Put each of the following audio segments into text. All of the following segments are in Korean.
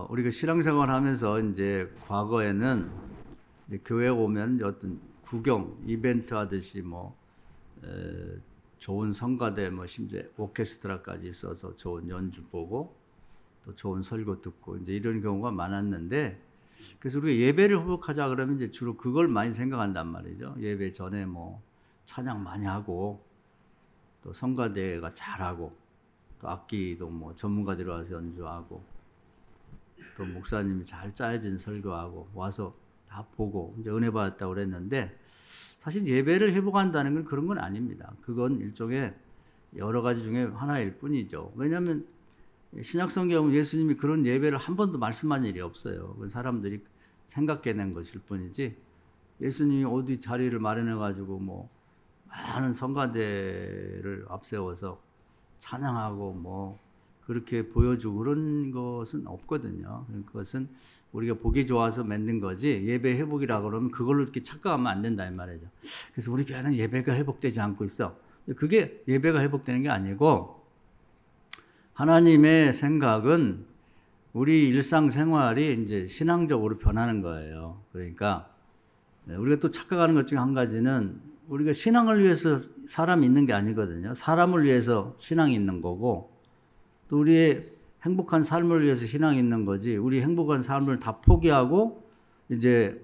우리가 신앙생활 하면서 이제 과거에는 이제 교회 오면 어떤 구경, 이벤트 하듯이 좋은 성가대, 심지어 오케스트라까지 있어서 좋은 연주 보고 또 좋은 설교 듣고 이제 이런 경우가 많았는데, 그래서 우리가 예배를 회복하자 그러면 이제 주로 그걸 많이 생각한단 말이죠. 예배 전에 찬양 많이 하고 또 성가대가 잘하고 또 악기도 전문가들이 와서 연주하고 또 목사님이 잘 짜여진 설교하고 와서 다 보고 이제 은혜 받았다고 그랬는데, 사실 예배를 회복한다는 건 그런 건 아닙니다. 그건 일종의 여러 가지 중에 하나일 뿐이죠. 왜냐하면 신약성경은 예수님이 그런 예배를 한 번도 말씀한 일이 없어요. 그건 사람들이 생각해낸 것일 뿐이지, 예수님이 어디 자리를 마련해가지고 많은 성가대를 앞세워서 찬양하고 그렇게 보여주고 그런 것은 없거든요. 그것은 우리가 보기 좋아서 만든 거지, 예배 회복이라고 그러면 그걸로 이렇게 착각하면 안 된다 이 말이죠. 그래서 우리 교회는 예배가 회복되지 않고 있어. 그게 예배가 회복되는 게 아니고, 하나님의 생각은 우리 일상생활이 이제 신앙적으로 변하는 거예요. 그러니까 우리가 또 착각하는 것 중에 한 가지는, 우리가 신앙을 위해서 사람이 있는 게 아니거든요. 사람을 위해서 신앙이 있는 거고, 또 우리의 행복한 삶을 위해서 신앙이 있는 거지, 우리 행복한 삶을 다 포기하고 이제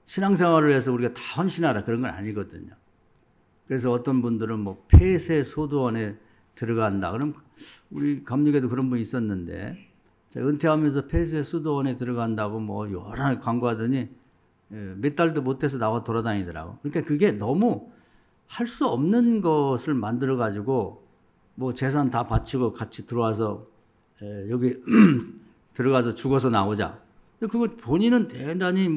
신앙생활을 위해서 우리가 다 헌신하라 그런 건 아니거든요. 그래서 어떤 분들은 폐쇄 소도원에 들어간다. 그럼 우리 감리교에도 그런 분이 있었는데, 제가 은퇴하면서 폐쇄 수도원에 들어간다고 여러 광고하더니 몇 달도 못해서 나와 돌아다니더라고. 그러니까 그게 너무 할 수 없는 것을 만들어 가지고 재산 다 바치고 같이 들어와서 여기 들어가서 죽어서 나오자. 그거 본인은 대단히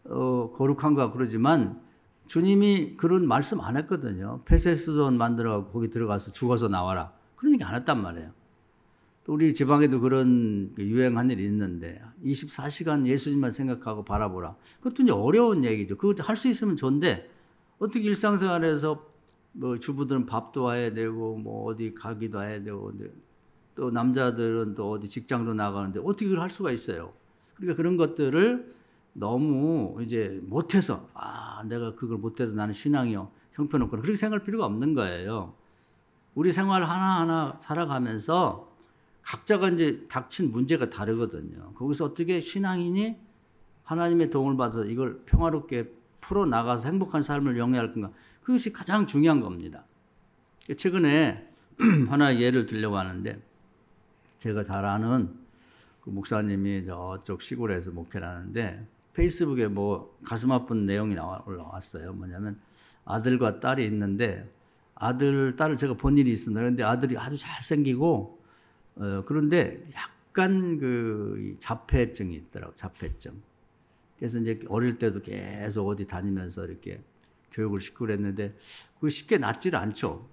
거룩한가 그러지만 주님이 그런 말씀 안 했거든요. 폐쇄 수도원 만들어가지고 거기 들어가서 죽어서 나와라. 그런 얘기 안 했단 말이에요. 또 우리 지방에도 그런 유행한 일이 있는데, 24시간 예수님만 생각하고 바라보라. 그것도 이제 어려운 얘기죠. 그것도 할 수 있으면 좋은데, 어떻게 일상생활에서 주부들은 밥도 해야 되고 어디 가기도 해야 되고, 또 남자들은 또 어디 직장도 나가는데 어떻게 그걸 할 수가 있어요. 그러니까 그런 것들을 너무 이제 못해서, 내가 그걸 못해서 나는 신앙이요 형편없구나, 그렇게 생각할 필요가 없는 거예요. 우리 생활 하나하나 살아가면서 각자가 이제 닥친 문제가 다르거든요. 거기서 어떻게 신앙인이 하나님의 도움을 받아서 이걸 평화롭게 풀어나가서 행복한 삶을 영위할 건가, 그것이 가장 중요한 겁니다. 최근에 하나 예를 들려고 하는데, 제가 잘 아는 그 목사님이 저쪽 시골에서 목회를 하는데, 페이스북에 가슴 아픈 내용이 올라왔어요. 뭐냐면 아들과 딸이 있는데, 딸을 제가 본 일이 있습니다. 그런데 아들이 아주 잘생기고, 그런데 약간 그 자폐증이 있더라고요. 자폐증. 그래서 이제 어릴 때도 계속 어디 다니면서 이렇게 교육을 시키고 그랬는데, 그게 쉽게 낫지를 않죠.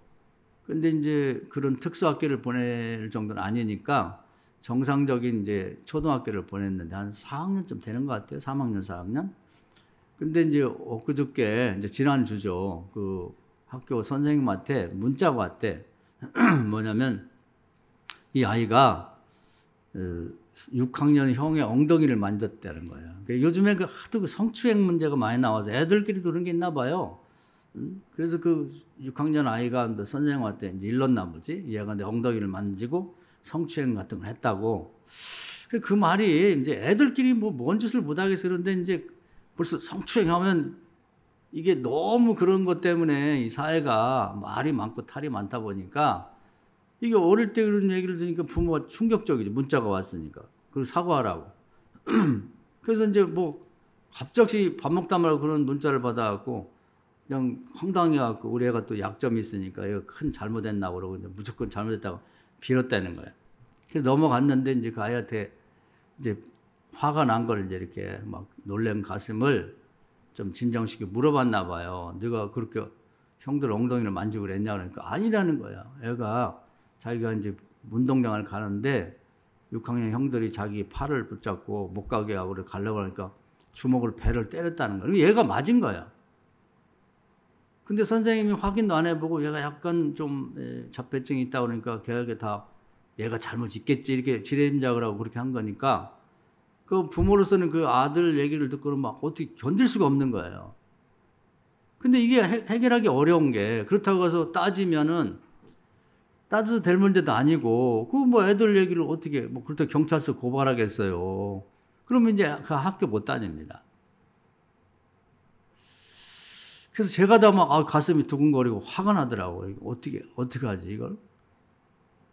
근데 이제 그런 특수학교를 보낼 정도는 아니니까 정상적인 이제 초등학교를 보냈는데 한 4학년쯤 되는 것 같아요. 3학년, 4학년. 근데 이제 엊그저께 이제 지난주죠. 그 학교 선생님한테 문자가 왔대. 뭐냐면 이 아이가 6학년 형의 엉덩이를 만졌다는 거예요. 그러니까 요즘에 하도 성추행 문제가 많이 나와서 애들끼리도 그런 게 있나 봐요. 그래서 그 6학년 아이가 선생님한테 이제 일렀나 보지. 얘가 내 엉덩이를 만지고 성추행 같은 걸 했다고. 그 말이 이제 애들끼리 뭔 짓을 못하겠어. 그런데 이제 벌써 성추행하면 이게 너무 그런 것 때문에 이 사회가 말이 많고 탈이 많다 보니까, 이게 어릴 때 그런 얘기를 들으니까 부모가 충격적이죠. 문자가 왔으니까. 그리고 사과하라고. 그래서 이제 갑자기 밥 먹다 말고 그런 문자를 받아갖고 그냥 황당해갖고, 우리 애가 또 약점이 있으니까 얘가 큰 잘못했나 그러고 무조건 잘못했다고 빌었다는 거예요. 그래서 넘어갔는데, 이제 그 아이한테 이제 화가 난 걸 이제 이렇게 놀란 가슴을 좀 진정시키고 물어봤나 봐요. 네가 그렇게 형들 엉덩이를 만지고 그랬냐 그러니까 아니라는 거야. 애가 자기가 이제 운동장을 가는데 6학년 형들이 자기 팔을 붙잡고 못 가게 하고 가려고 하니까 주먹으로 배를 때렸다는 거야. 얘가 맞은 거야. 근데 선생님이 확인도 안 해보고 얘가 약간 좀 자폐증이 있다 그러니까 걔에게 다 얘가 잘못 있겠지 이렇게 지레짐작을 하고 그렇게 한 거니까 그 부모로서는 그 아들 얘기를 듣고는 막 어떻게 견딜 수가 없는 거예요. 근데 이게 해결하기 어려운 게 그렇다고 해서 따지면은 따져도 될 문제도 아니고 그 뭐 애들 얘기를 어떻게 뭐 그렇다고 경찰서 고발하겠어요. 그러면 이제 그 학교 못 다닙니다. 그래서 제가 다 막 가슴이 두근거리고 화가 나더라고요. 어떻게 하지 이걸?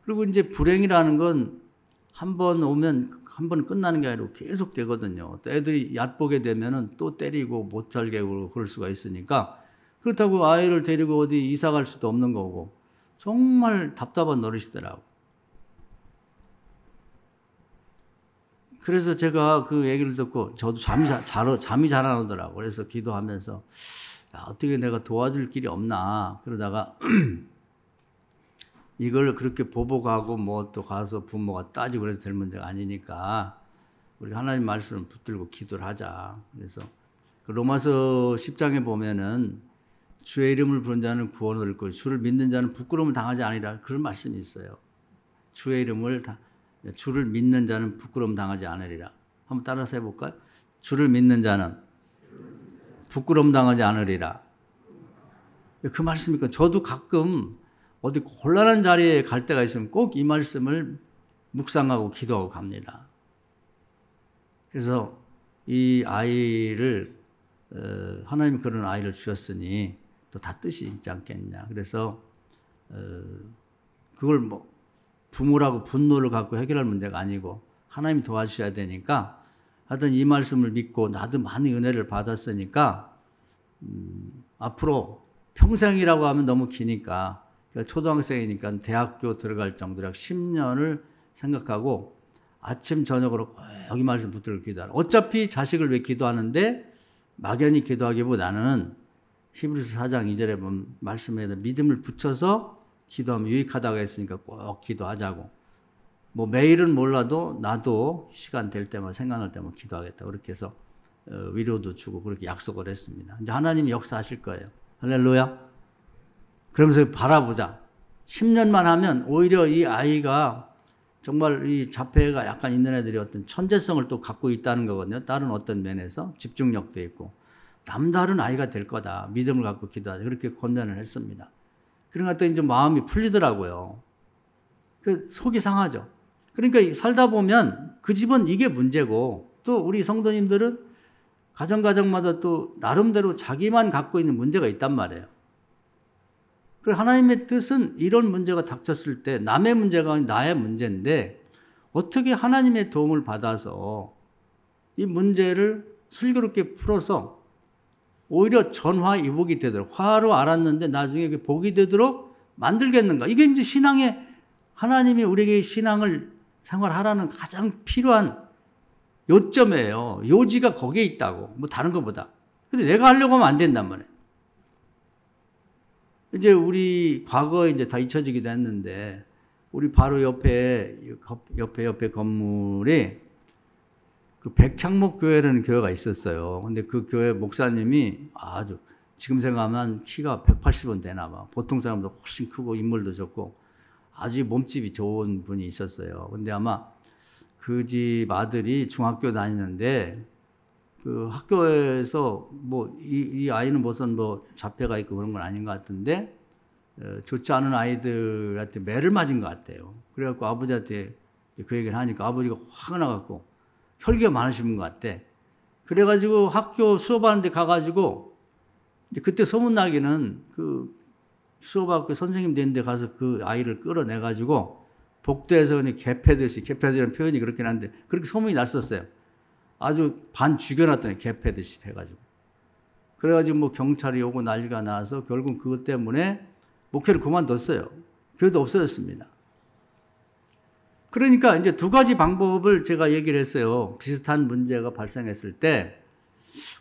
그리고 이제 불행이라는 건 한 번 오면 한 번 끝나는 게 아니고 계속 되거든요. 또 애들이 얕보게 되면은 또 때리고 못 살게 하고 그럴 수가 있으니까 그렇다고 아이를 데리고 어디 이사 갈 수도 없는 거고 정말 답답한 노릇이더라고. 그래서 제가 그 얘기를 듣고 저도 잠이 잘 안 오더라고. 그래서 기도하면서 야, 어떻게 내가 도와줄 길이 없나 그러다가 이걸 그렇게 보복하고 뭐 또 가서 부모가 따지고 그래서 될 문제가 아니니까 우리 하나님 말씀을 붙들고 기도를 하자. 그래서 그 로마서 10장에 보면은 주의 이름을 부른 자는 구원을 얻고 주를 믿는 자는 부끄러움을 당하지 않으리라 그런 말씀이 있어요. 주의 주를 믿는 자는 부끄러움 당하지 않으리라. 한번 따라서 해볼까요? 주를 믿는 자는 부끄러움 당하지 않으리라. 그 말씀이니까 저도 가끔 어디 곤란한 자리에 갈 때가 있으면 꼭 이 말씀을 묵상하고 기도하고 갑니다. 그래서 이 아이를 하나님이 그런 아이를 주셨으니 또 다 뜻이 있지 않겠냐. 그래서 그걸 뭐 부모라고 분노를 갖고 해결할 문제가 아니고 하나님 도와주셔야 되니까 하여튼 이 말씀을 믿고 나도 많은 은혜를 받았으니까 앞으로 평생이라고 하면 너무 기니까 초등학생이니까 대학교 들어갈 정도로 10년을 생각하고 아침 저녁으로 꼭 이 말씀 붙들고 기도하라. 어차피 자식을 위해 기도하는데 막연히 기도하기보다는 히브리서 4장 2절에 보면 말씀에 믿음을 붙여서 기도하면 유익하다고 했으니까 꼭 기도하자고. 뭐 매일은 몰라도 나도 시간 될 때마다 생각날 때마다 기도하겠다. 그렇게 해서 위로도 주고 그렇게 약속을 했습니다. 이제 하나님이 역사하실 거예요. 할렐루야. 그러면서 바라보자. 10년만 하면 오히려 이 아이가 정말 이 자폐가 약간 있는 애들이 어떤 천재성을 또 갖고 있다는 거거든요. 다른 어떤 면에서 집중력도 있고 남다른 아이가 될 거다. 믿음을 갖고 기도하자. 그렇게 권면을 했습니다. 그러니까 또 이제 마음이 풀리더라고요. 그 속이 상하죠. 그러니까 살다 보면 그 집은 이게 문제고 또 우리 성도님들은 가정마다 또 나름대로 자기만 갖고 있는 문제가 있단 말이에요. 그리고 하나님의 뜻은 이런 문제가 닥쳤을 때 남의 문제가 아니라 나의 문제인데 어떻게 하나님의 도움을 받아서 이 문제를 슬기롭게 풀어서 오히려 전화위복이 되도록 화로 알았는데 나중에 복이 되도록 만들겠는가. 이게 이제 신앙의 하나님이 우리에게 신앙을 생활하라는 가장 필요한 요점이에요. 요지가 거기에 있다고. 뭐 다른 것보다. 근데 내가 하려고 하면 안 된단 말이에요. 이제 우리 과거에 이제 다 잊혀지기도 했는데 우리 바로 옆에 건물에 그 백향목 교회라는 교회가 있었어요. 근데 그 교회 목사님이 아주 지금 생각하면 키가 180은 되나 봐. 보통 사람보다 훨씬 크고 인물도 좋고 아주 몸집이 좋은 분이 있었어요. 근데 아마 그 집 아들이 중학교 다니는데 그 학교에서 뭐 이 아이는 무슨 뭐 자폐가 있고 그런 건 아닌 것 같은데 좋지 않은 아이들한테 매를 맞은 것 같아요. 그래갖고 아버지한테 그 얘기를 하니까 아버지가 화가 나갖고 혈기가 많으신 것 같아. 그래가지고 학교 수업하는데 가가지고 이제 그때 소문나기는 그 수업하고 선생님 되는데 가서 그 아이를 끌어내가지고 복도에서 그냥 개패들이라는 표현이 그렇긴 한데 그렇게 소문이 났었어요. 아주 반 죽여놨더니 개패듯이 해가지고. 그래가지고 뭐 경찰이 오고 난리가 나서 결국 그것 때문에 목회를 그만뒀어요. 교회도 없어졌습니다. 그러니까 이제 두 가지 방법을 제가 얘기를 했어요. 비슷한 문제가 발생했을 때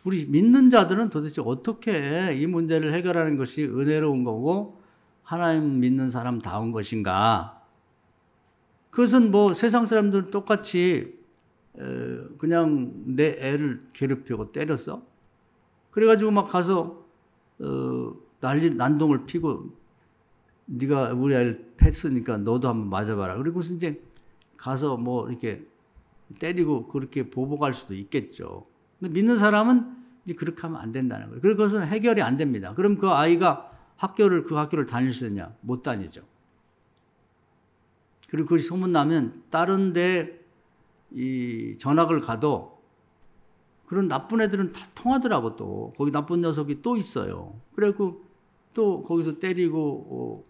우리 믿는 자들은 도대체 어떻게 이 문제를 해결하는 것이 은혜로운 거고 하나님 믿는 사람다운 것인가. 그것은 뭐 세상 사람들은 똑같이 그냥 내 애를 괴롭히고 때렸어. 그래가지고 막 가서 난동을 피고 네가 우리 아이를 팼으니까 너도 한번 맞아봐라. 그리고서 이제 가서 뭐 이렇게 때리고 그렇게 보복할 수도 있겠죠. 근데 믿는 사람은 이제 그렇게 하면 안 된다는 거예요. 그래서 그것은 해결이 안 됩니다. 그럼 그 아이가 그 학교를 다닐 수 있냐? 못 다니죠. 그리고 그것이 소문나면 다른 데 이 전학을 가도 그런 나쁜 애들은 다 통하더라고. 또 거기 나쁜 녀석이 또 있어요. 그래갖고 또 거기서 때리고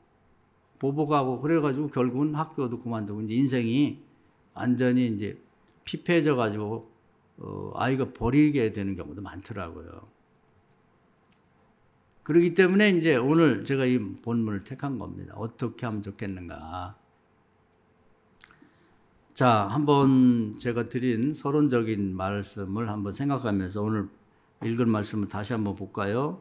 보복하고 그래가지고 결국은 학교도 그만두고 이제 인생이 완전히 이제 피폐해져 가지고 아이가 버리게 되는 경우도 많더라고요. 그렇기 때문에 이제 오늘 제가 이 본문을 택한 겁니다. 어떻게 하면 좋겠는가. 자, 한번 제가 드린 서론적인 말씀을 한번 생각하면서 오늘 읽은 말씀을 다시 한번 볼까요?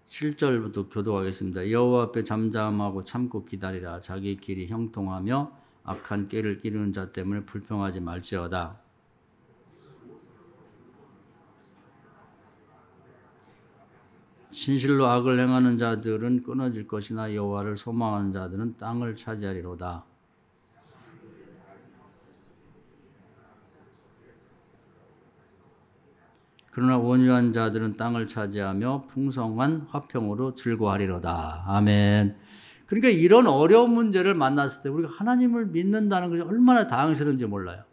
7절부터 교독하겠습니다. 여호와 앞에 잠잠하고 참고 기다리라. 자기 길이 형통하며 악한 꾀를 이루는 자 때문에 불평하지 말지어다. 진실로 악을 행하는 자들은 끊어질 것이나 여호와를 소망하는 자들은 땅을 차지하리로다. 그러나 온유한 자들은 땅을 차지하며 풍성한 화평으로 즐거워하리로다. 아멘. 그러니까 이런 어려운 문제를 만났을 때 우리가 하나님을 믿는다는 것이 얼마나 당황스러운지 몰라요.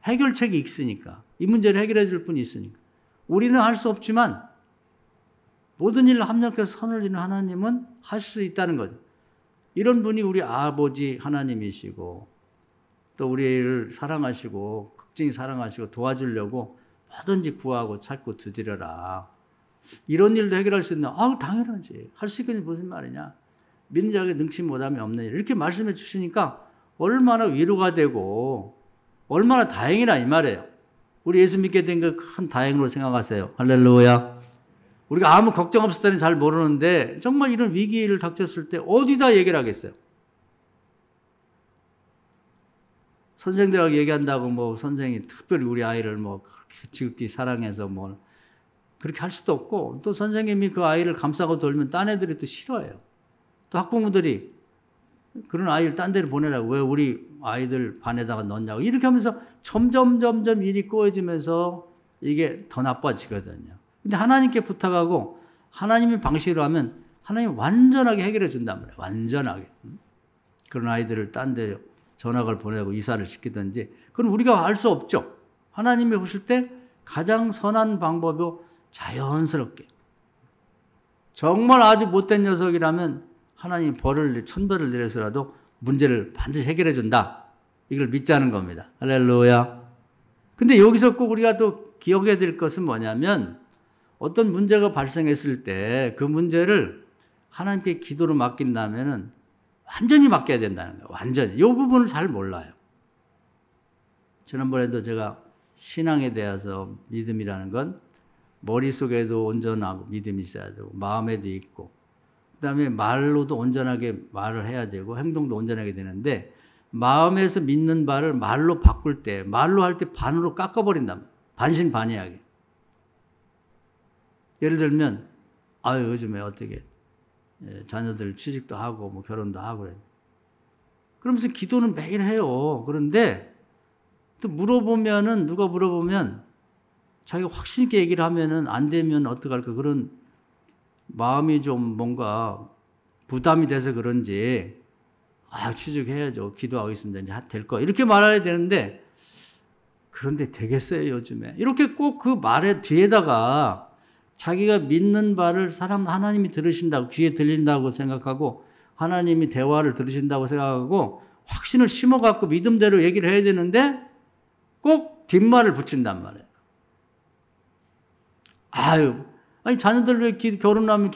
해결책이 있으니까. 이 문제를 해결해 줄 분이 있으니까. 우리는 할 수 없지만 모든 일을 합력해서 선을 이루는 하나님은 할 수 있다는 거죠. 이런 분이 우리 아버지 하나님이시고 또 우리를 사랑하시고 극진히 사랑하시고 도와주려고 뭐든지 구하고 찾고 두드려라. 이런 일도 해결할 수 있나? 당연하지. 할 수 있겠니? 무슨 말이냐? 믿는 자에게 능치 못함이 없는 일. 이렇게 말씀해 주시니까 얼마나 위로가 되고 얼마나 다행이라 이 말이에요. 우리 예수 믿게 된 거 큰 다행으로 생각하세요. 할렐루야. 우리가 아무 걱정 없을 때는 잘 모르는데 정말 이런 위기를 닥쳤을 때 어디다 얘기를 하겠어요? 선생들하고 얘기한다고 뭐 선생이 특별히 우리 아이를 뭐 그렇게 지극히 사랑해서 뭐 그렇게 할 수도 없고 또 선생님이 그 아이를 감싸고 돌면 딴 애들이 또 싫어해요. 또 학부모들이 그런 아이를 딴 데를 보내라고 왜 우리 아이들 반에다가 넣냐고 이렇게 하면서 점점 일이 꼬여지면서 이게 더 나빠지거든요. 근데 하나님께 부탁하고 하나님의 방식으로 하면 하나님 완전하게 해결해 준단 말이에요. 완전하게. 그런 아이들을 딴 데 전학을 보내고 이사를 시키든지 그건 우리가 알 수 없죠. 하나님이 보실 때 가장 선한 방법이 자연스럽게 정말 아주 못된 녀석이라면 하나님 천벌을 내려서라도 문제를 반드시 해결해 준다. 이걸 믿자는 겁니다. 할렐루야. 근데 여기서 꼭 우리가 또 기억해야 될 것은 뭐냐면 어떤 문제가 발생했을 때 그 문제를 하나님께 기도로 맡긴다면은 완전히 맡겨야 된다는 거예요. 완전히. 이 부분을 잘 몰라요. 지난번에도 제가 신앙에 대해서 믿음이라는 건 머릿속에도 온전하고 믿음이 있어야 되고 마음에도 있고 그다음에 말로도 온전하게 말을 해야 되고 행동도 온전하게 되는데 마음에서 믿는 바를 말로 바꿀 때 말로 할 때 반으로 깎아버린다. 반신반의하게. 예를 들면 요즘에 어떻게 자녀들 취직도 하고 뭐 결혼도 하고 그래. 그러면서 기도는 매일 해요. 그런데 또 누가 물어보면 자기가 확신 있게 얘기를 하면은 안 되면 어떡할까 그런 마음이 좀 뭔가 부담이 돼서 그런지 취직해야죠. 기도하겠습니다. 이제 될 거. 이렇게 말해야 되는데 그런데 되겠어요, 요즘에. 이렇게 꼭 그 말의 뒤에다가 자기가 믿는 바를 하나님이 들으신다고, 귀에 들린다고 생각하고, 하나님이 대화를 들으신다고 생각하고, 확신을 심어갖고 믿음대로 얘기를 해야 되는데, 꼭 뒷말을 붙인단 말이에요. 자녀들 왜 결혼하면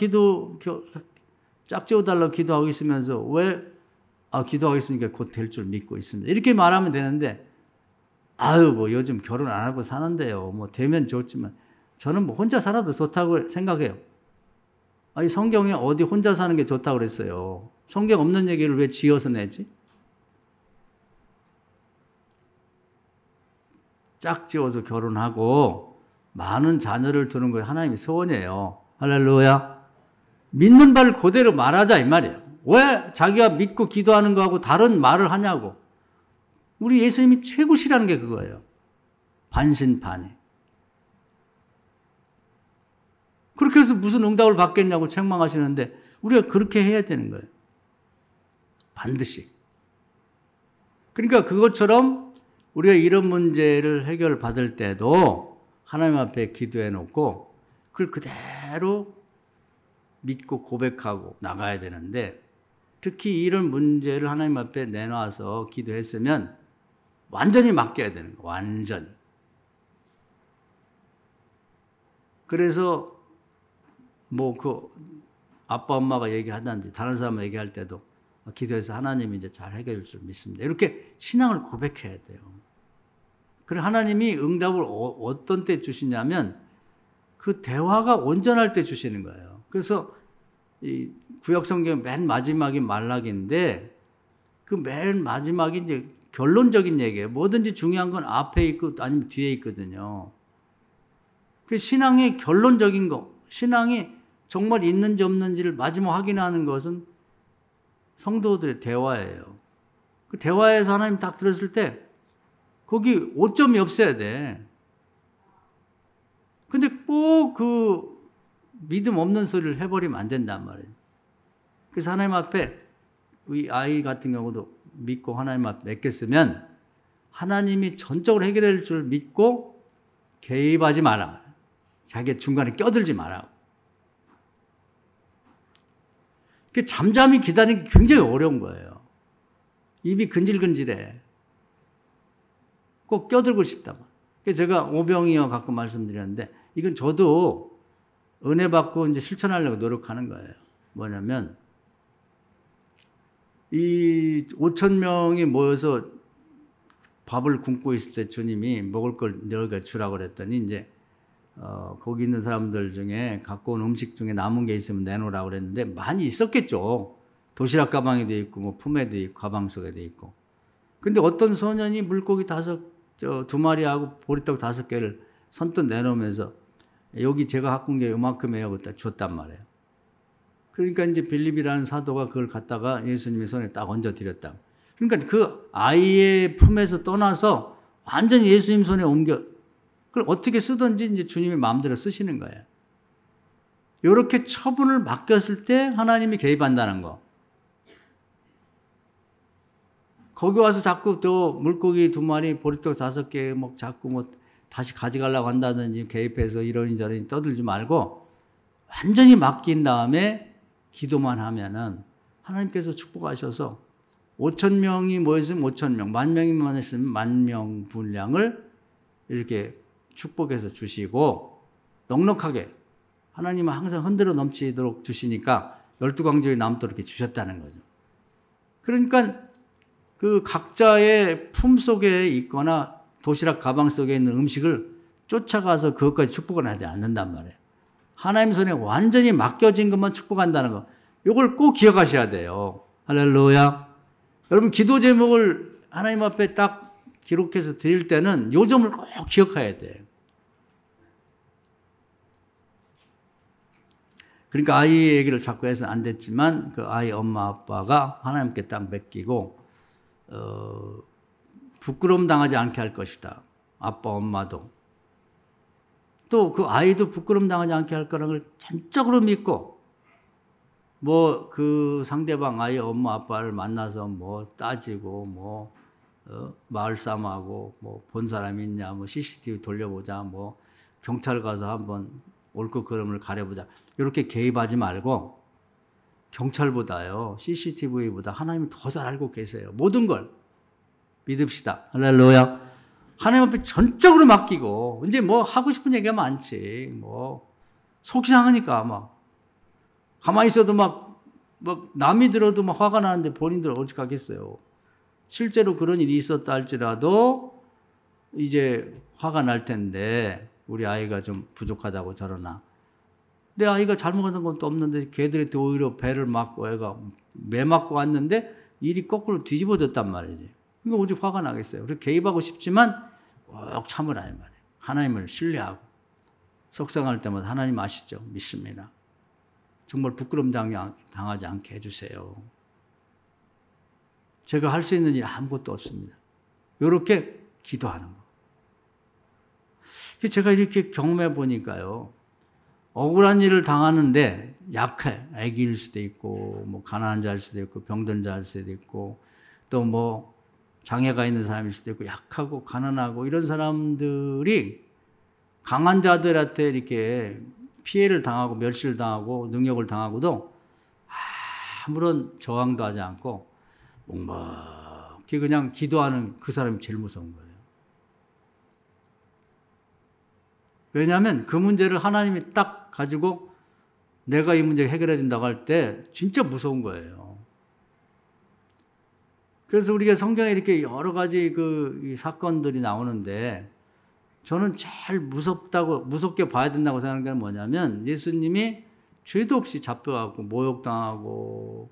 짝지어달라고 기도하고 있으면서, 왜, 기도하겠으니까 곧 될 줄 믿고 있습니다. 이렇게 말하면 되는데, 요즘 결혼 안 하고 사는데요. 되면 좋지만, 저는 혼자 살아도 좋다고 생각해요. 성경에 어디 혼자 사는 게 좋다고 그랬어요. 성경 없는 얘기를 왜 지어서 내지? 짝지어서 결혼하고 많은 자녀를 두는 거 하나님의 소원이에요. 할렐루야. 믿는 바를 그대로 말하자 이 말이에요. 왜 자기가 믿고 기도하는 거하고 다른 말을 하냐고. 우리 예수님이 최고 싫어하는 게 그거예요. 반신반의. 그렇게 해서 무슨 응답을 받겠냐고 책망하시는데 우리가 그렇게 해야 되는 거예요. 반드시. 그러니까 그것처럼 우리가 이런 문제를 해결받을 때도 하나님 앞에 기도해 놓고 그걸 그대로 믿고 고백하고 나가야 되는데 특히 이런 문제를 하나님 앞에 내놔서 기도했으면 완전히 맡겨야 되는 거예요. 완전히. 그래서 뭐 그 아빠 엄마가 얘기하든지 다른 사람 얘기할 때도 기도해서 하나님이 이제 잘 해결할 줄 믿습니다. 이렇게 신앙을 고백해야 돼요. 그리고 하나님이 응답을 어떤 때 주시냐면 그 대화가 온전할 때 주시는 거예요. 그래서 이 구약 성경 맨 마지막이 말락인데 그 맨 마지막이 이제 결론적인 얘기예요. 뭐든지 중요한 건 앞에 있고 아니면 뒤에 있거든요. 그 신앙의 결론적인 거, 신앙이 정말 있는지 없는지를 마지막 확인하는 것은 성도들의 대화예요. 그 대화에서 하나님 딱 들었을 때 거기 오점이 없어야 돼. 근데 꼭 그 믿음 없는 소리를 해버리면 안 된단 말이에요. 그래서 하나님 앞에 이 아이 같은 경우도 믿고 하나님 앞에 맡겼으면 하나님이 전적으로 해결할 줄 믿고 개입하지 마라. 자기 중간에 껴들지 마라. 잠잠히 기다리는 게 굉장히 어려운 거예요. 입이 근질근질해. 꼭 껴들고 싶다. 그래서 제가 오병이어 갖고 말씀드렸는데 이건 저도 은혜 받고 이제 실천하려고 노력하는 거예요. 뭐냐면 이 5천 명이 모여서 밥을 굶고 있을 때 주님이 먹을 걸 너희가 주라고 그랬더니 이제 거기 있는 사람들 중에 갖고 온 음식 중에 남은 게 있으면 내놓으라고 그랬는데 많이 있었겠죠. 도시락 가방에도 있고 뭐 품에도 있고 가방 속에도 있고. 근데 어떤 소년이 물고기 2마리하고 보리떡 5개를 선뜻 내놓으면서 여기 제가 갖고 온 게 요만큼이에요. 그때 줬단 말이에요. 그러니까 이제 빌립이라는 사도가 그걸 갖다가 예수님의 손에 딱 얹어드렸다. 그러니까 그 아이의 품에서 떠나서 완전히 예수님 손에 옮겨 그걸 어떻게 쓰든지 이제 주님의 마음대로 쓰시는 거예요. 이렇게 처분을 맡겼을 때 하나님이 개입한다는 거. 거기 와서 자꾸 또 물고기 2마리, 보리떡 5개 뭐 자꾸 뭐 다시 가져가려고 한다든지 개입해서 이러니 저러니 떠들지 말고 완전히 맡긴 다음에 기도만 하면은 하나님께서 축복하셔서 5천 명이 모였으면 5천 명, 10,000명이 모였으면 10,000명 분량을 이렇게 축복해서 주시고 넉넉하게 하나님은 항상 흔들어 넘치도록 주시니까 12강조에 남도록 이렇게 주셨다는 거죠. 그러니까 그 각자의 품 속에 있거나 도시락 가방 속에 있는 음식을 쫓아가서 그것까지 축복을 하지 않는단 말이에요. 하나님 손에 완전히 맡겨진 것만 축복한다는 거. 이걸 꼭 기억하셔야 돼요. 할렐루야. 여러분 기도 제목을 하나님 앞에 딱 기록해서 드릴 때는 이 점을 꼭 기억해야 돼요. 그러니까 아이 얘기를 자꾸 해서 안 됐지만 그 아이 엄마 아빠가 하나님께 딱 맡기고 부끄러움 당하지 않게 할 것이다. 아빠 엄마도. 또 그 아이도 부끄러움 당하지 않게 할 거라는 걸 전적으로 믿고 뭐 그 상대방 아이 엄마 아빠를 만나서 뭐 따지고 뭐 말싸움하고 뭐 본 사람 있냐 뭐 CCTV 돌려보자 뭐 경찰 가서 한번 옳고 그름을 가려보자 이렇게 개입하지 말고 경찰보다요 CCTV보다 하나님이 더 잘 알고 계세요. 모든 걸 믿읍시다. 할렐루야. 하나님 앞에 전적으로 맡기고 이제 뭐 하고 싶은 얘기가 많지 뭐 속 상하니까 막 가만히 있어도 막 남이 들어도 막 화가 나는데 본인들 어찌 가겠어요. 실제로 그런 일이 있었다 할지라도 이제 화가 날 텐데 우리 아이가 좀 부족하다고 저러나 내 아이가 잘못한 것도 없는데 걔들한테 오히려 배를 맞고 애가 매 맞고 왔는데 일이 거꾸로 뒤집어졌단 말이지. 이거 오직 화가 나겠어요. 그래서 개입하고 싶지만 꼭 참으라 이 말이에요. 하나님을 신뢰하고 속상할 때마다 하나님 아시죠? 믿습니다. 정말 부끄럼 당하지 않게 해주세요. 제가 할 수 있는 일 아무것도 없습니다. 이렇게 기도하는 거. 제가 이렇게 경험해 보니까요. 억울한 일을 당하는데 약해. 애기일 수도 있고, 뭐 가난한 자일 수도 있고, 병든 자일 수도 있고, 또 뭐 장애가 있는 사람일 수도 있고, 약하고 가난하고 이런 사람들이 강한 자들한테 이렇게 피해를 당하고 멸시를 당하고 능욕을 당하고도 아무런 저항도 하지 않고 묵묵히 그냥 기도하는 그 사람이 제일 무서운 거예요. 왜냐하면 그 문제를 하나님이 딱 가지고 내가 이 문제 해결해 준다고 할 때 진짜 무서운 거예요. 그래서 우리가 성경에 이렇게 여러 가지 이 사건들이 나오는데 저는 제일 무섭게 봐야 된다고 생각하는 게 뭐냐면 예수님이 죄도 없이 잡혀가고 모욕당하고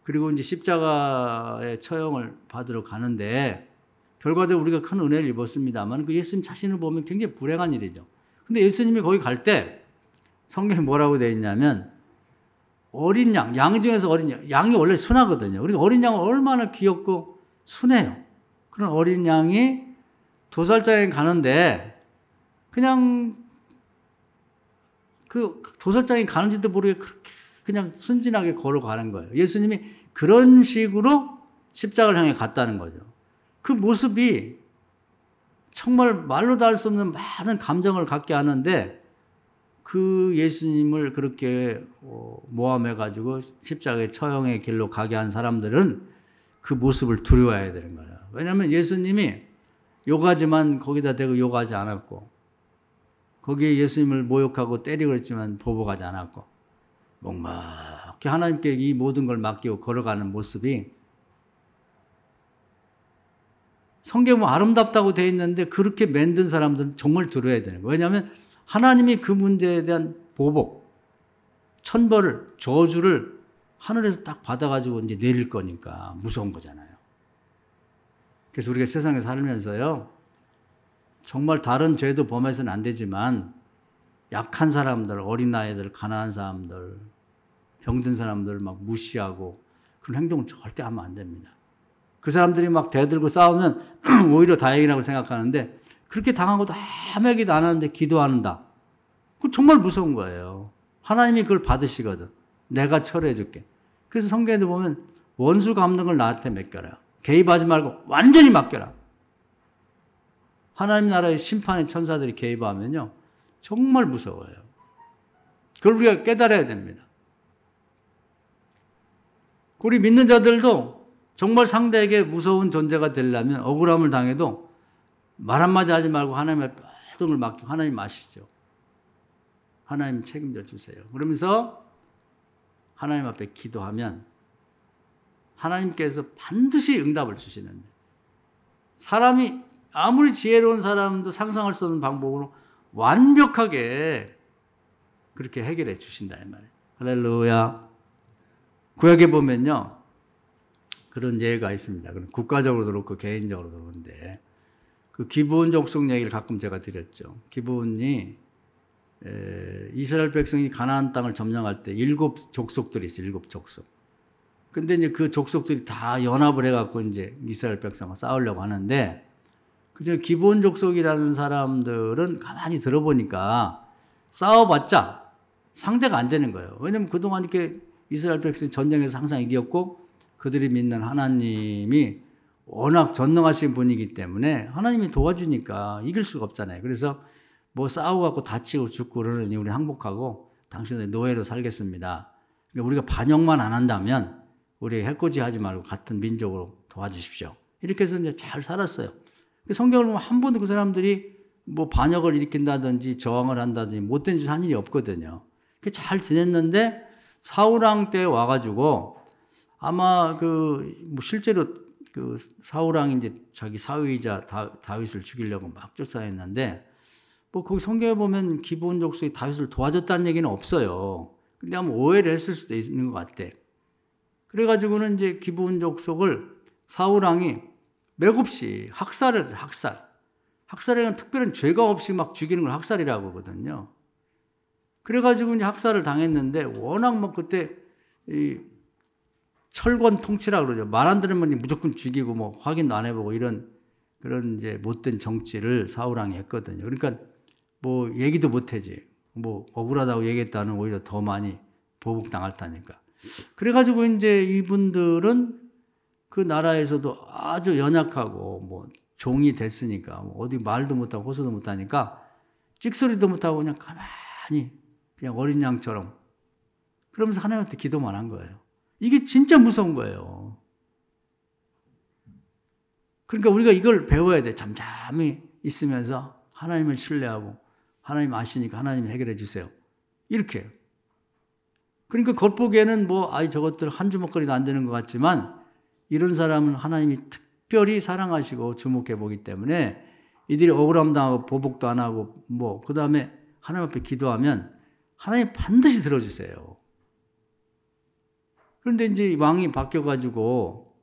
그리고 이제 십자가의 처형을 받으러 가는데 결과적으로 우리가 큰 은혜를 입었습니다만 그 예수님 자신을 보면 굉장히 불행한 일이죠. 근데 예수님이 거기 갈 때 성경에 뭐라고 되어 있냐면 어린 양 중에서 어린 양이 원래 순하거든요. 그러니까 어린 양은 얼마나 귀엽고 순해요. 그런 어린 양이 도살장에 가는데 그냥 그 도살장에 가는지도 모르게 그렇게 그냥 순진하게 걸어가는 거예요. 예수님이 그런 식으로 십자가를 향해 갔다는 거죠. 그 모습이 정말 말로도 할 수 없는 많은 감정을 갖게 하는데 그 예수님을 그렇게 모함해가지고 십자가의 처형의 길로 가게 한 사람들은 그 모습을 두려워해야 되는 거예요. 왜냐하면 예수님이 욕하지만 거기다 대고 욕하지 않았고 거기에 예수님을 모욕하고 때리고 그랬지만 보복하지 않았고 묵묵히 하나님께 이 모든 걸 맡기고 걸어가는 모습이 성경에 뭐 아름답다고 되어 있는데 그렇게 만든 사람들은 정말 들어야 되는 거예요. 왜냐하면 하나님이 그 문제에 대한 보복, 천벌을, 저주를 하늘에서 딱 받아가지고 이제 내릴 거니까 무서운 거잖아요. 그래서 우리가 세상에 살면서요, 정말 다른 죄도 범해서는 안 되지만 약한 사람들, 어린아이들, 가난한 사람들, 병든 사람들 막 무시하고 그런 행동을 절대 하면 안 됩니다. 그 사람들이 막 대들고 싸우면 오히려 다행이라고 생각하는데 그렇게 당하고도 아무 얘기도 안 하는데 기도한다. 그건 정말 무서운 거예요. 하나님이 그걸 받으시거든. 내가 처리해 줄게. 그래서 성경에도 보면 원수 갚는 걸 나한테 맡겨라. 개입하지 말고 완전히 맡겨라. 하나님 나라의 심판의 천사들이 개입하면요. 정말 무서워요. 그걸 우리가 깨달아야 됩니다. 우리 믿는 자들도 정말 상대에게 무서운 존재가 되려면 억울함을 당해도 말 한마디 하지 말고 하나님의 모든 걸 맡기고 하나님 아시죠. 하나님 책임져 주세요. 그러면서 하나님 앞에 기도하면 하나님께서 반드시 응답을 주시는데 사람이 아무리 지혜로운 사람도 상상할 수 없는 방법으로 완벽하게 그렇게 해결해 주신다 이 말이에요. 할렐루야. 구약에 보면요. 그런 예가 있습니다. 국가적으로도 그렇고 개인적으로도 그런데 그 기브온 족속 얘기를 가끔 제가 드렸죠. 기브온이 이스라엘 백성이 가나안 땅을 점령할 때 7족속들이 있어요. 7족속. 근데 이제 그 족속들이 다 연합을 해갖고 이제 이스라엘 백성과 싸우려고 하는데 그중 기브온 족속이라는 사람들은 가만히 들어보니까 싸워봤자 상대가 안 되는 거예요. 왜냐면 그동안 이렇게 이스라엘 백성이 전쟁에서 항상 이겼고 그들이 믿는 하나님이 워낙 전능하신 분이기 때문에 하나님이 도와주니까 이길 수가 없잖아요. 그래서 뭐 싸우고 다치고 죽고 그러느니 우리 항복하고 당신의 노예로 살겠습니다. 그러니까 우리가 반역만 안 한다면 우리 해코지 하지 말고 같은 민족으로 도와주십시오. 이렇게 해서 이제 잘 살았어요. 성경을 보면 한 번도 그 사람들이 뭐 반역을 일으킨다든지 저항을 한다든지 못된 짓 한 일이 없거든요. 잘 지냈는데 사울왕 때 와가지고 아마 뭐 실제로 그 사울왕이 이제 자기 사위이자 다윗을 죽이려고 막 쫓아냈는데 뭐 거기 성경에 보면 기브온 족속이 다윗을 도와줬다는 얘기는 없어요. 근데 아마 오해를 했을 수도 있는 것 같아. 그래가지고는 이제 기브온 족속을 사울왕이 맥없이 학살을 학살에는 특별한 죄가 없이 막 죽이는 걸 학살이라고 하거든요. 그래가지고 이제 학살을 당했는데 워낙 막 그때 이 철권 통치라 그러죠. 말 안 들으면 무조건 죽이고 뭐 확인도 안 해보고 이런 그런 이제 못된 정치를 사울왕이 했거든요. 그러니까 뭐 얘기도 못하지. 뭐 억울하다고 얘기했다는 오히려 더 많이 보복당할다니까. 그래가지고 이제 이분들은 그 나라에서도 아주 연약하고 뭐 종이 됐으니까 뭐 어디 말도 못하고 호소도 못하니까 찍소리도 못하고 그냥 가만히 그냥 어린 양처럼 그러면서 하나님한테 기도만 한 거예요. 이게 진짜 무서운 거예요. 그러니까 우리가 이걸 배워야 돼. 잠잠히 있으면서 하나님을 신뢰하고 하나님 아시니까 하나님이 해결해 주세요. 이렇게. 그러니까 겉보기에는 뭐 아이 저것들 한 주먹거리도 안 되는 것 같지만 이런 사람은 하나님이 특별히 사랑하시고 주목해 보기 때문에 이들이 억울함 당하고 보복도 안 하고 뭐 그다음에 하나님 앞에 기도하면 하나님 반드시 들어주세요. 그런데 이제 왕이 바뀌어가지고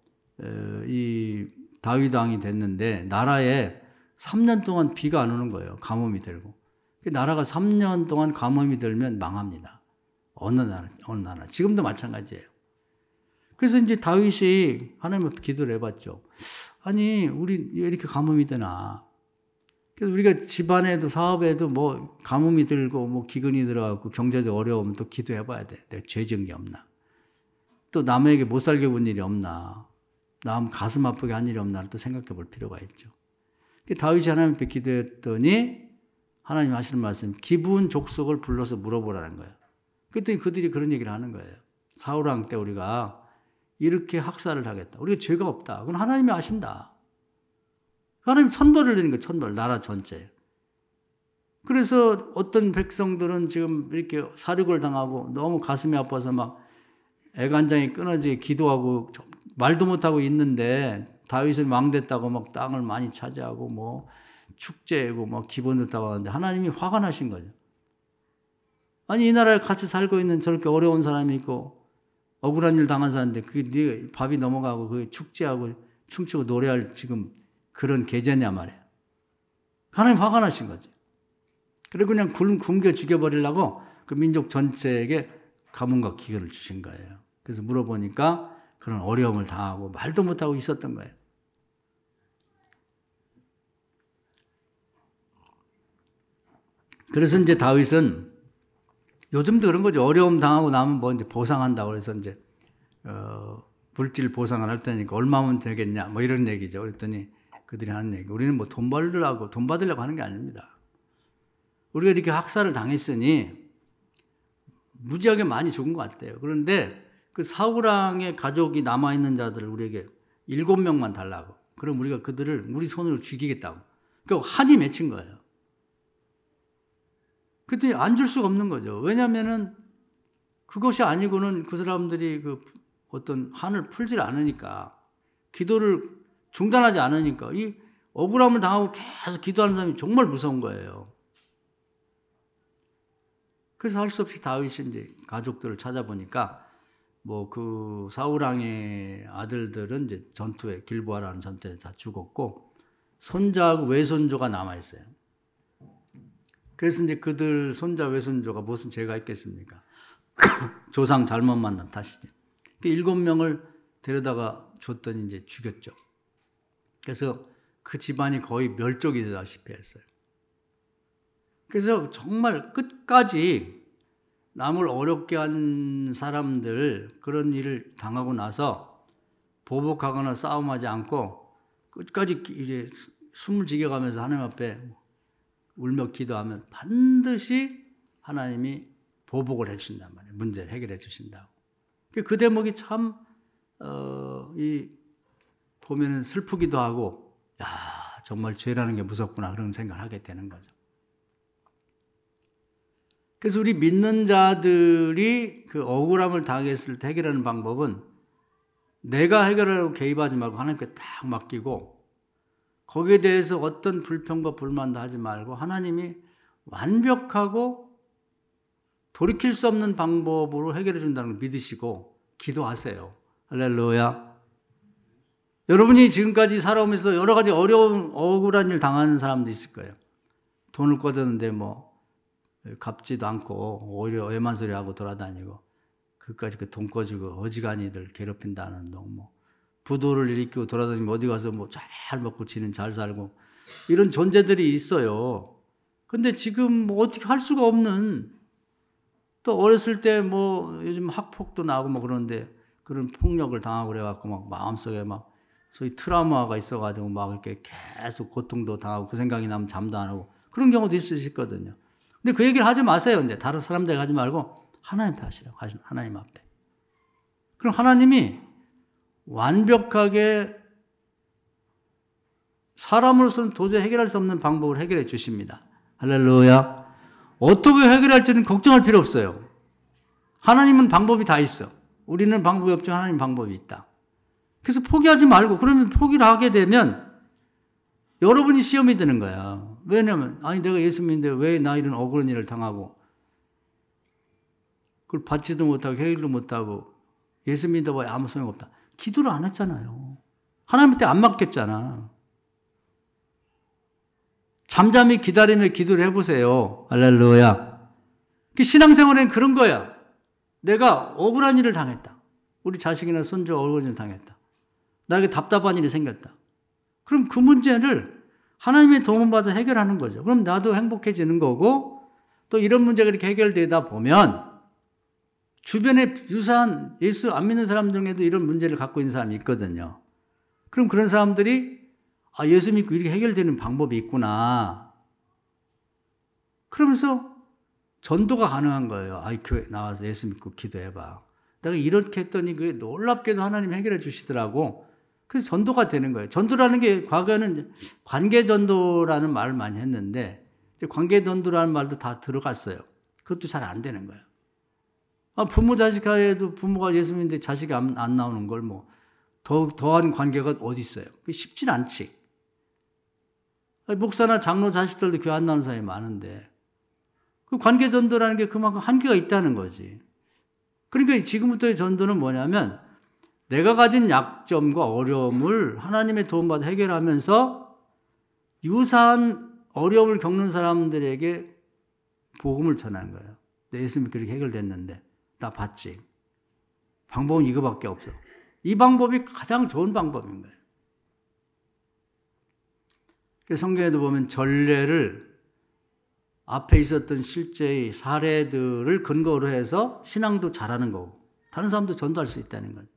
이 다윗 왕이 됐는데 나라에 3년 동안 비가 안 오는 거예요. 가뭄이 들고. 나라가 3년 동안 가뭄이 들면 망합니다. 어느 나라. 지금도 마찬가지예요. 그래서 이제 다윗이 하나님 앞에 기도를 해봤죠. 아니, 우리 왜 이렇게 가뭄이 드나? 그래서 우리가 집안에도 사업에도 뭐 가뭄이 들고 뭐 기근이 들어가고 경제적 어려우면 또 기도해봐야 돼. 내가 죄 지은 게 없나? 또 남에게 못 살게 본 일이 없나? 남 가슴 아프게 한 일이 없나? 또 생각해 볼 필요가 있죠. 다윗이 하나님 앞에 기도했더니 하나님 하시는 말씀, 기브온 족속을 불러서 물어보라는 거예요. 그랬더니 그들이 그런 얘기를 하는 거예요. 사울왕 때 우리가 이렇게 학살을 하겠다. 우리가 죄가 없다. 그건 하나님이 아신다. 하나님이 천벌을 내린 거예요. 천벌. 나라 전체에. 그래서 어떤 백성들은 지금 이렇게 사륙을 당하고 너무 가슴이 아파서 막 애간장이 끊어지게 기도하고 말도 못하고 있는데 다윗은 왕 됐다고 막 땅을 많이 차지하고 뭐 축제고 뭐 기본 됐다고 하는데 하나님이 화가 나신 거죠. 아니 이 나라에 같이 살고 있는 저렇게 어려운 사람이 있고 억울한 일 당한 사람인데 그게 네 밥이 넘어가고 그 축제하고 춤추고 노래할 지금 그런 계제냐 말이야. 하나님 화가 나신 거지. 그리고 그냥 굶겨 죽여버리려고 그 민족 전체에게 가뭄과 기근을 주신 거예요. 그래서 물어보니까 그런 어려움을 당하고 말도 못하고 있었던 거예요. 그래서 이제 다윗은 요즘도 그런 거죠. 어려움 당하고 나면 뭐 이제 보상한다고 그래서 이제 물질 보상을 할 테니까 얼마면 되겠냐 뭐 이런 얘기죠. 그랬더니 그들이 하는 얘기. 우리는 뭐 돈 받으려고 하는 게 아닙니다. 우리가 이렇게 학살을 당했으니 무지하게 많이 죽은 것 같아요. 그런데 그 사울왕의 가족이 남아있는 자들을 우리에게 7명만 달라고. 그럼 우리가 그들을 우리 손으로 죽이겠다고. 그러니까 한이 맺힌 거예요. 그랬더니 안 줄 수가 없는 거죠. 왜냐하면은 그것이 아니고는 그 사람들이 그 어떤 한을 풀질 않으니까 기도를 중단하지 않으니까 이 억울함을 당하고 계속 기도하는 사람이 정말 무서운 거예요. 그래서 할 수 없이 다윗이 이제 가족들을 찾아보니까 뭐 그 사울왕의 아들들은 이제 전투에 길보아라는 전투에 다 죽었고 손자하고 외손조가 남아 있어요. 그래서 이제 그들 손자 외손조가 무슨 죄가 있겠습니까? 조상 잘못 만난 탓이지. 7명을 데려다가 줬더니 이제 죽였죠. 그래서 그 집안이 거의 멸족이 되다시피 했어요. 그래서 정말 끝까지 남을 어렵게 한 사람들 그런 일을 당하고 나서 보복하거나 싸움하지 않고 끝까지 이제 숨을 지겨가면서 하나님 앞에 울며 기도하면 반드시 하나님이 보복을 해주신단 말이에요. 문제를 해결해 주신다고. 그 대목이 참 보면은 슬프기도 하고 야 정말 죄라는 게 무섭구나 그런 생각을 하게 되는 거죠. 그래서 우리 믿는 자들이 그 억울함을 당했을 때 해결하는 방법은 내가 해결하려고 개입하지 말고 하나님께 딱 맡기고 거기에 대해서 어떤 불평과 불만도 하지 말고 하나님이 완벽하고 돌이킬 수 없는 방법으로 해결해 준다는 걸 믿으시고 기도하세요. 할렐루야. 여러분이 지금까지 살아오면서 여러 가지 어려운 억울한 일 당하는 사람도 있을 거예요. 돈을 꿔줬는데 뭐 갚지도 않고 오히려 외만 소리 하고 돌아다니고 그까지 그 돈 꺼주고 어지간히들 괴롭힌다는 동 뭐 부도를 일으키고 돌아다니면 어디 가서 뭐 잘 먹고 지는 잘 살고 이런 존재들이 있어요. 근데 지금 뭐 어떻게 할 수가 없는 또 어렸을 때 뭐 요즘 학폭도 나고 뭐 그런데 그런 폭력을 당하고 그래갖고 막 마음속에 막 소위 트라우마가 있어가지고 막 이렇게 계속 고통도 당하고 그 생각이 나면 잠도 안 하고 그런 경우도 있을 수 있거든요. 근데 그 얘기를 하지 마세요. 이제 다른 사람들에게 하지 말고 하나님 앞에 하시라고. 하나님 앞에. 그럼 하나님이 완벽하게 사람으로서는 도저히 해결할 수 없는 방법을 해결해 주십니다. 할렐루야. 어떻게 해결할지는 걱정할 필요 없어요. 하나님은 방법이 다 있어. 우리는 방법이 없죠. 하나님 방법이 있다. 그래서 포기하지 말고 그러면 포기를 하게 되면 여러분이 시험이 되는 거야. 왜냐면 아니 내가 예수 믿는데 왜 나 이런 억울한 일을 당하고 그걸 받지도 못하고 해결도 못하고 예수 믿는다고 아무 소용없다. 기도를 안 했잖아요. 하나님한테 안 맡겼잖아. 잠잠히 기다리며 기도를 해보세요. 할렐루야. 신앙생활엔 그런 거야. 내가 억울한 일을 당했다. 우리 자식이나 손주 억울한 일을 당했다. 나에게 답답한 일이 생겼다. 그럼 그 문제를 하나님의 도움을 받아 해결하는 거죠. 그럼 나도 행복해지는 거고 또 이런 문제가 이렇게 해결되다 보면 주변에 유사한 예수 안 믿는 사람 중에도 이런 문제를 갖고 있는 사람이 있거든요. 그럼 그런 사람들이 아, 예수 믿고 이렇게 해결되는 방법이 있구나. 그러면서 전도가 가능한 거예요. 아, 교회 나와서 예수 믿고 기도해봐. 내가 이렇게 했더니 그게 놀랍게도 하나님 해결해 주시더라고. 그래서 전도가 되는 거예요. 전도라는 게 과거에는 관계전도라는 말을 많이 했는데 이제 관계전도라는 말도 다 들어갔어요. 그것도 잘 안 되는 거예요. 아, 부모 자식 사이에도 부모가 예수 믿는데 자식이 안 나오는 걸 뭐 더한 관계가 어디 있어요? 그게 쉽진 않지. 목사나 장로 자식들도 교회 안 나오는 사람이 많은데 그 관계전도라는 게 그만큼 한계가 있다는 거지. 그러니까 지금부터의 전도는 뭐냐면 내가 가진 약점과 어려움을 하나님의 도움받아 해결하면서 유사한 어려움을 겪는 사람들에게 복음을 전하는 거예요. 예수 믿고 이렇게 해결됐는데 나 봤지. 방법은 이거밖에 없어. 이 방법이 가장 좋은 방법인 거예요. 성경에도 보면 전례를 앞에 있었던 실제의 사례들을 근거로 해서 신앙도 잘하는 거고 다른 사람도 전도할 수 있다는 거예요.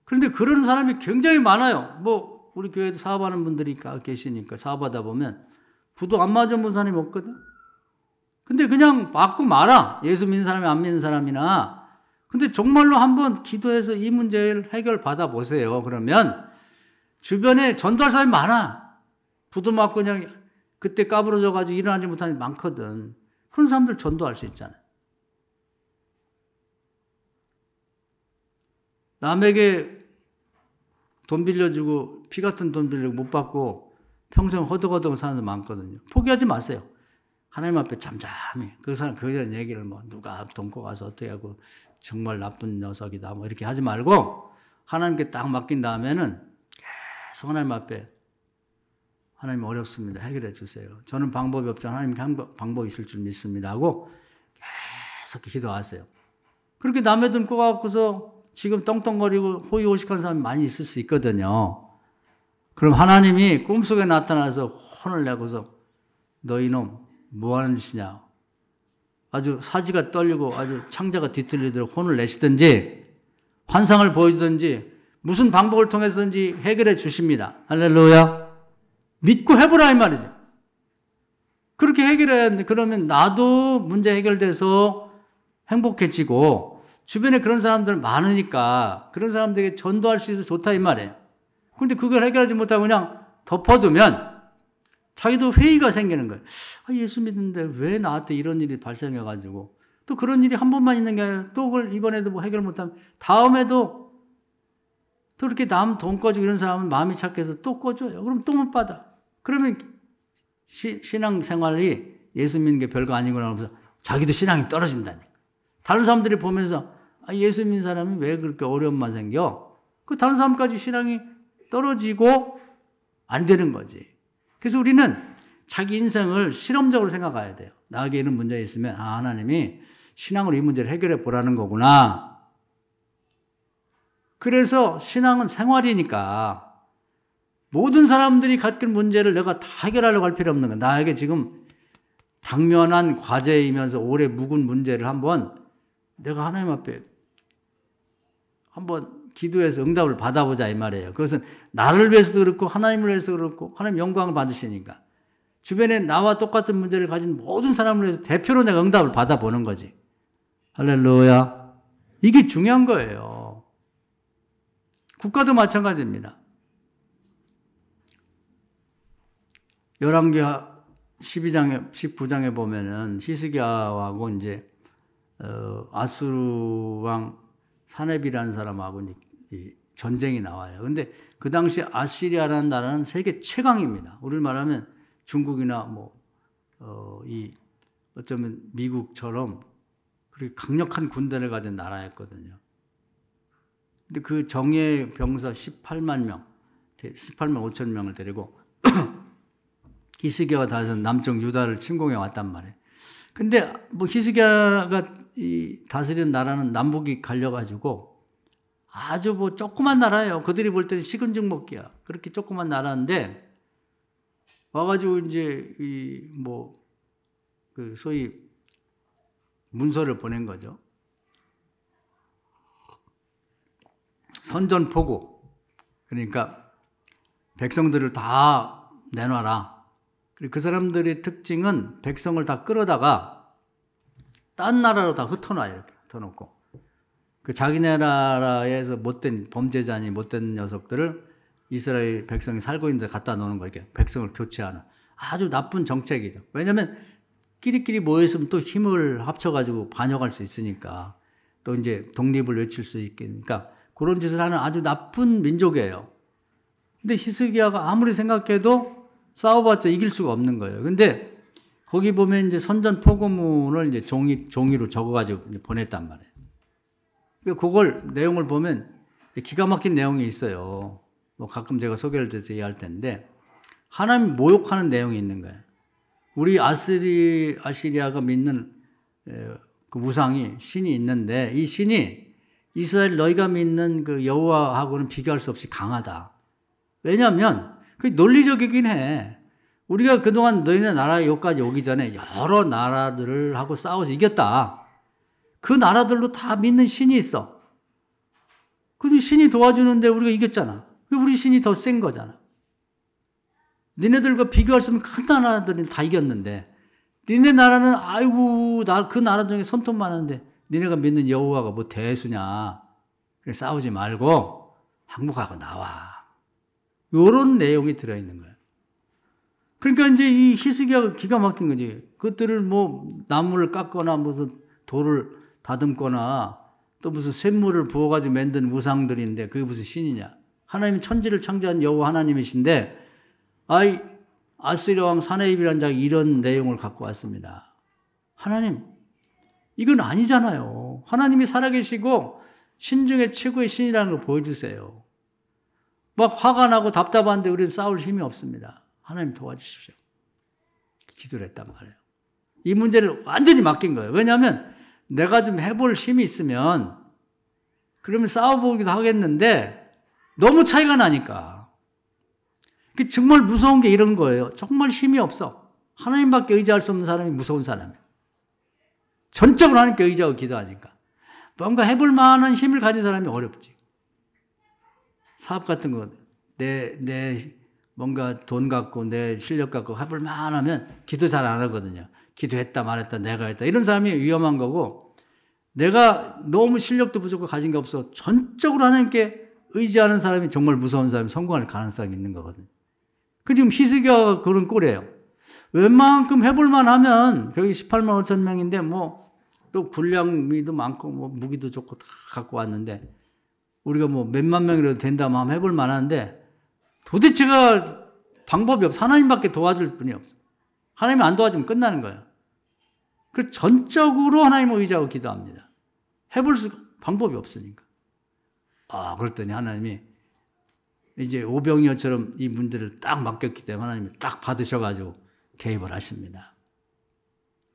그런데 그런 사람이 굉장히 많아요. 뭐 우리 교회도 사업하는 분들이 계시니까 사업하다 보면 부도 안 맞은 사람이 없거든. 근데 그냥 맞고 말아. 예수 믿는 사람이 안 믿는 사람이나. 근데 정말로 한번 기도해서 이 문제를 해결 받아 보세요. 그러면 주변에 전도할 사람이 많아. 부도 맞고 그냥 그때 까부러져가지고 일어나지 못하는 게 많거든. 그런 사람들 전도할 수 있잖아요. 남에게 돈 빌려주고 피 같은 돈 빌려주고 못 받고 평생 허덕허덕 사는 사람 많거든요. 포기하지 마세요. 하나님 앞에 잠잠히 그 사람 그런 얘기를 뭐 누가 돈 꿔가서 어떻게 하고 정말 나쁜 녀석이다 뭐 이렇게 하지 말고 하나님께 딱 맡긴 다음에는 계속 하나님 앞에 하나님 어렵습니다. 해결해 주세요. 저는 방법이 없죠. 하나님 방법이 있을 줄 믿습니다 하고 계속 기도하세요. 그렇게 남의 돈 꿔갖고서 지금 떵떵거리고 호의호식한 사람이 많이 있을 수 있거든요. 그럼 하나님이 꿈속에 나타나서 혼을 내고서 너 이놈 뭐하는 짓이냐. 아주 사지가 떨리고 아주 창자가 뒤틀리도록 혼을 내시든지 환상을 보여주든지 무슨 방법을 통해서든지 해결해 주십니다. 할렐루야. 믿고 해보라 이 말이죠. 그렇게 해결해야 하는데 그러면 나도 문제 해결돼서 행복해지고 주변에 그런 사람들 많으니까 그런 사람들에게 전도할 수 있어서 좋다 이 말이에요. 그런데 그걸 해결하지 못하고 그냥 덮어두면 자기도 회의가 생기는 거예요. 아, 예수 믿는데 왜 나한테 이런 일이 발생해가지고 또 그런 일이 한 번만 있는 게 아니라 또 그걸 이번에도 뭐 해결 못하면 다음에도 또 이렇게 남 돈 꺼주고 이런 사람은 마음이 착해서 또 꺼줘요. 그럼 또 못 받아. 그러면 신앙생활이 예수 믿는 게 별거 아니구나 하면서 자기도 신앙이 떨어진다니까. 다른 사람들이 보면서 아, 예수 믿는 사람이 왜 그렇게 어려움만 생겨? 그 다른 사람까지 신앙이 떨어지고 안 되는 거지. 그래서 우리는 자기 인생을 실험적으로 생각해야 돼요. 나에게 이런 문제가 있으면 하나님이 신앙으로 이 문제를 해결해 보라는 거구나. 그래서 신앙은 생활이니까 모든 사람들이 갖는 문제를 내가 다 해결하려고 할 필요 없는 거야. 나에게 지금 당면한 과제이면서 오래 묵은 문제를 한번 내가 하나님 앞에 한번 기도해서 응답을 받아보자 이 말이에요. 그것은 나를 위해서도 그렇고 하나님을 위해서 그렇고 하나님 영광을 받으시니까 주변에 나와 똑같은 문제를 가진 모든 사람을 위해서 대표로 내가 응답을 받아보는 거지. 할렐루야. 이게 중요한 거예요. 국가도 마찬가지입니다. 열왕기 19장에 보면은 히스기야하고 이제 아수르 왕 사렙이라는 사람하고 전쟁이 나와요. 근데 그 당시 아시리아라는 나라는 세계 최강입니다. 우리 말하면 중국이나 어쩌면 미국처럼 그렇게 강력한 군대를 가진 나라였거든요. 근데 그 정예 병사 18만 5천 명을 데리고 히스기야가 다시 남쪽 유다를 침공해 왔단 말이에요. 근데 히스기야가 다스리는 나라는 남북이 갈려가지고 아주 조그만 나라예요. 그들이 볼 때는 식은 죽 먹기야. 그렇게 조그만 나라인데 와가지고 이제 소위 문서를 보낸 거죠. 선전포고. 그러니까 백성들을 다 내놔라. 그 사람들의 특징은 백성을 다 끌어다가 딴 나라로 다 흩어놔요. 이렇게 흩어놓고. 그 자기네 나라에서 못된 범죄자니 못된 녀석들을 이스라엘 백성이 살고 있는 데 갖다 놓는 거, 이렇게 백성을 교체하는 아주 나쁜 정책이죠. 왜냐하면 끼리끼리 모여있으면 또 힘을 합쳐가지고 반역할 수 있으니까 또 이제 독립을 외칠 수 있으니까 그런 짓을 하는 아주 나쁜 민족이에요. 근데 히스기야가 아무리 생각해도 싸워봤자 이길 수가 없는 거예요. 근데 거기 보면 이제 선전포고문을 이제 종이로 적어가지고 보냈단 말이에요. 그걸 내용을 보면 기가 막힌 내용이 있어요. 가끔 제가 소개를 해서 얘기할 텐데 하나님 모욕하는 내용이 있는 거예요. 우리 아시리아가 믿는 그 우상이 신이 있는데 이 신이 이스라엘 너희가 믿는 그 여호와하고는 비교할 수 없이 강하다. 왜냐하면 그게 논리적이긴 해. 우리가 그동안 너희네 나라 여기까지 오기 전에 여러 나라들을 하고 싸워서 이겼다. 그 나라들도 다 믿는 신이 있어. 근데 신이 도와주는데 우리가 이겼잖아. 우리 신이 더 센 거잖아. 니네들과 비교할 수 없는 큰 나라들은 다 이겼는데 니네 나라는 아이고 그 나라 중에 손톱 많은데 니네가 믿는 여호와가 뭐 대수냐. 그래 싸우지 말고 항복하고 나와. 이런 내용이 들어있는 거예요. 그러니까 이제 이 히스기야가 기가 막힌 거지. 그것들을 나무를 깎거나 무슨 돌을 다듬거나 또 무슨 쇳물을 부어가지고 만든 우상들인데 그게 무슨 신이냐. 하나님이 천지를 창조한 여호와 하나님이신데 아시리아 왕 사네입이라는 자가 이런 내용을 갖고 왔습니다. 하나님 이건 아니잖아요. 하나님이 살아계시고 신 중에 최고의 신이라는 걸 보여주세요. 막 화가 나고 답답한데 우리는 싸울 힘이 없습니다. 하나님 도와주십시오. 기도를 했단 말이에요. 이 문제를 완전히 맡긴 거예요. 왜냐하면 내가 좀 해볼 힘이 있으면 그러면 싸워보기도 하겠는데 너무 차이가 나니까. 정말 무서운 게 이런 거예요. 정말 힘이 없어. 하나님밖에 의지할 수 없는 사람이 무서운 사람이에요. 전적으로 하나님께 의지하고 기도하니까. 뭔가 해볼 만한 힘을 가진 사람이 어렵지. 사업 같은 거, 내 뭔가 돈 갖고 내 실력 갖고 해볼 만하면 기도 잘 안 하거든요. 기도했다 말했다 내가 했다. 이런 사람이 위험한 거고 내가 너무 실력도 부족하고 가진 게 없어 전적으로 하나님께 의지하는 사람이 정말 무서운 사람이 성공할 가능성이 있는 거거든요. 지금 히스기야가 그런 꼴이에요. 웬만큼 해볼만 하면 여기 18만 5천 명인데 또 군량미도 많고 무기도 좋고 다 갖고 왔는데 우리가 몇만 명이라도 된다면 한번 해볼만 하는데 도대체가 방법이 없어. 하나님밖에 도와줄 분이 없어. 하나님이 안 도와주면 끝나는 거예요. 그 전적으로 하나님을 의지하고 기도합니다. 해볼 방법이 없으니까. 그랬더니 하나님이 이제 오병이어처럼 이 문제를 딱 맡겼기 때문에 하나님이 딱 받으셔가지고 개입을 하십니다.